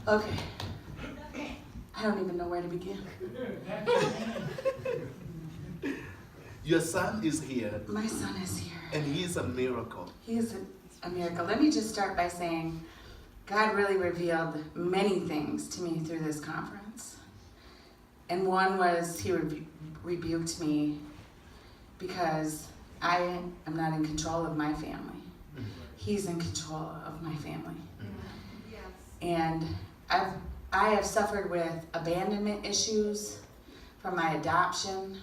Okay. I don't even know where to begin. Your son is here. My son is here. And he is a miracle. He is a miracle. Let me just start by saying God really revealed many things to me through this conference. And one was he rebuked me because I am not in control of my family. He's in control of my family. Yes. And I have suffered with abandonment issues from my adoption.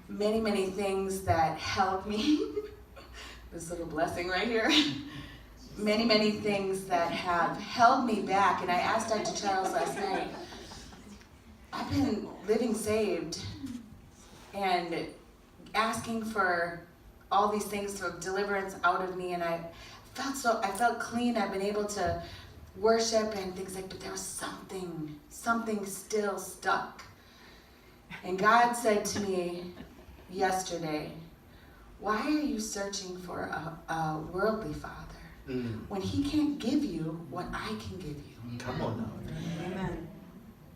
Many, many things that held me. This little blessing right here. Many, many things that have held me back. And I asked Dr. Charles last night, I've been living saved and asking for all these things for deliverance out of me, and I felt clean. I've been able to worship and things like, but there was something still stuck. And God said to me yesterday, why are you searching for a worldly father when he can't give you what I can give you? Come on now. Amen.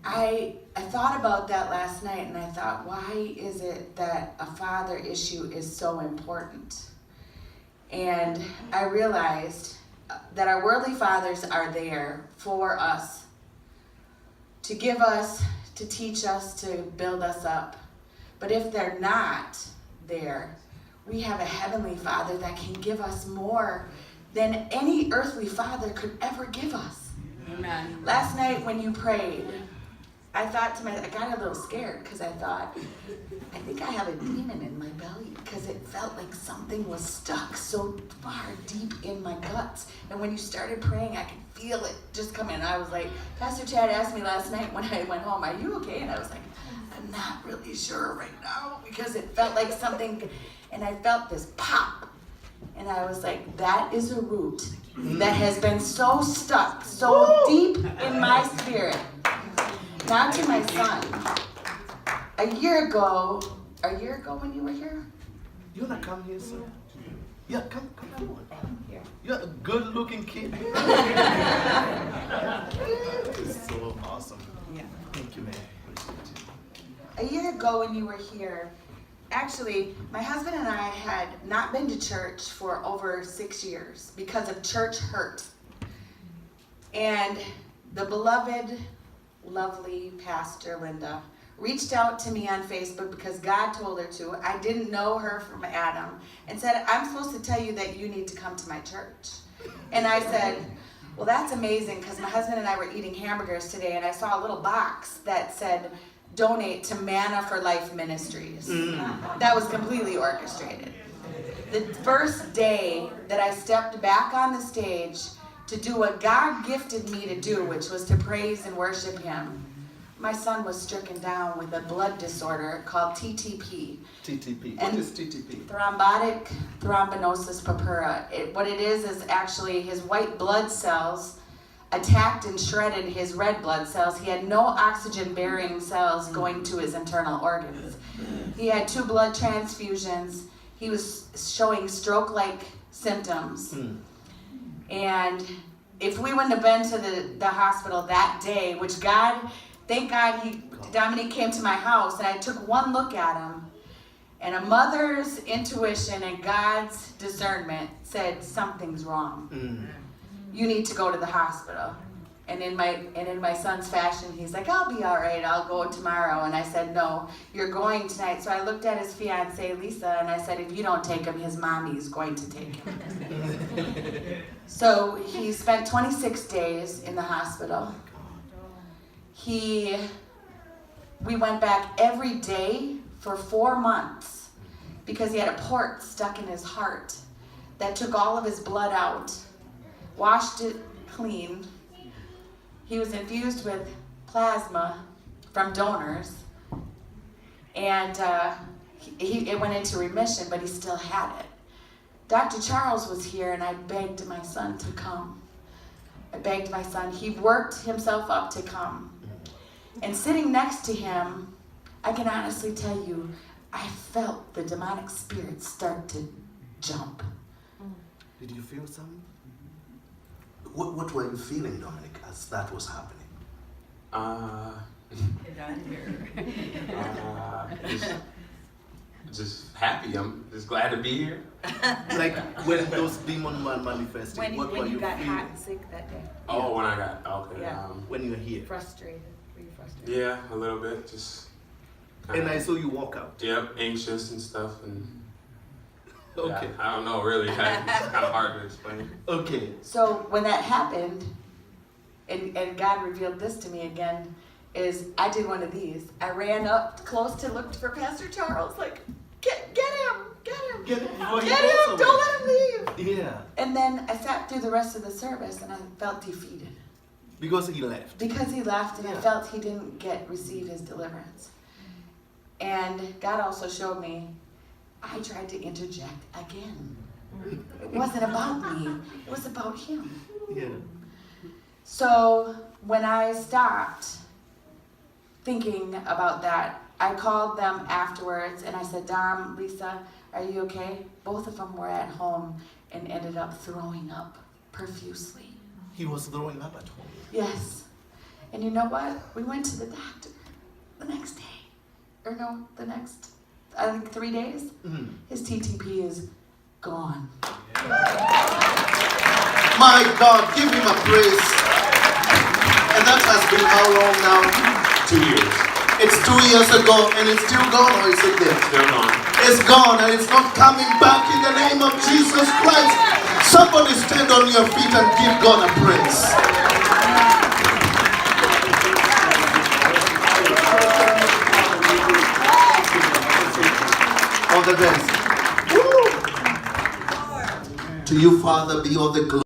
I thought about that last night, and I thought, why is it that a father issue is so important? And I realized that our worldly fathers are there for us, to give us, to teach us, to build us up. But if they're not there, we have a heavenly Father that can give us more than any earthly father could ever give us. Amen. Last night when you prayed, I thought to myself, I got a little scared because I thought, I think I have a demon in my belly because it felt like something was stuck so far deep in my guts. And when you started praying, I could feel it just come in. I was like, Pastor Chad asked me last night when I went home, are you okay? And I was like, I'm not really sure right now because it felt like something, and I felt this pop. And I was like, that is a root that has been so stuck, so deep in my spirit. Now to my son. A year ago when you were here? You wanna come here, sir? Yeah, come on. Here. You're a good-looking kid. It's so awesome. Yeah. Thank you, man. A year ago when you were here, actually, my husband and I had not been to church for over 6 years because of church hurt. And the beloved, lovely Pastor Linda reached out to me on Facebook because God told her to. I didn't know her from Adam, and said, I'm supposed to tell you that you need to come to my church. And I said, well, that's amazing, because my husband and I were eating hamburgers today, and I saw a little box that said, donate to Manna for Life Ministries. That was completely orchestrated. The first day that I stepped back on the stage to do what God gifted me to do, which was to praise and worship Him, my son was stricken down with a blood disorder called TTP. TTP. What And is TTP? Thrombotic thrombosis purpura. What it is actually his white blood cells attacked and shredded his red blood cells. He had no oxygen-bearing cells going to his internal organs. He had 2 blood transfusions. He was showing stroke-like symptoms. And if we wouldn't have been to the hospital that day, which thank God, Dominique came to my house, and I took one look at him, and a mother's intuition and God's discernment said something's wrong. You need to go to the hospital. And in my son's fashion, he's like, I'll be all right, I'll go tomorrow. And I said, no, you're going tonight. So I looked at his fiancee, Lisa, and I said, if you don't take him, his mommy's going to take him. So he spent 26 days in the hospital. We went back every day for 4 months because he had a port stuck in his heart that took all of his blood out, washed it clean. He was infused with plasma from donors, and it went into remission, but he still had it. Dr. Charles was here, and I begged my son to come. I begged my son. He worked himself up to come. And sitting next to him, I can honestly tell you, I felt the demonic spirits start to jump. Did you feel something? What were you feeling, Dominic, as that was happening? Get out of here. Just happy. I'm just glad to be here. Like when those demons were manifesting, what were When you you got feeling? hot and sick that day. Oh, when I got okay. Yeah. When you were here? Frustrated. Were you frustrated? Yeah, a little bit. Just. And I saw you walk out. Yep, anxious and stuff, and Okay. yeah, I don't know really. It's kind of hard to explain. Okay. So when that happened, and God revealed this to me again, is I did one of these. I ran up close to look for Pastor Charles, like, get him, Get it before he get goes him, away. don't let him leave. Yeah. And then I sat through the rest of the service and I felt defeated Because he left. because he left and I Yeah. felt he didn't receive his deliverance. And God also showed me I tried to interject again. It wasn't about me, it was about him. Yeah. So when I stopped thinking about that, I called them afterwards and I said, Dom, Lisa, are you okay? Both of them were at home and ended up throwing up profusely. He was throwing up at home. Yes. And you know what? We went to the doctor the next day. Or no, the next, I think 3 days. Mhm. His TTP is gone. My God, give him a praise. And that has been how long now? 2 years, It's 2 years ago and it's still gone, or is it there? still gone. It's gone and it's not coming back in the name of Jesus Christ. Somebody stand on your feet and give God a praise. All the best. Woo! To you, Father, be all the glory.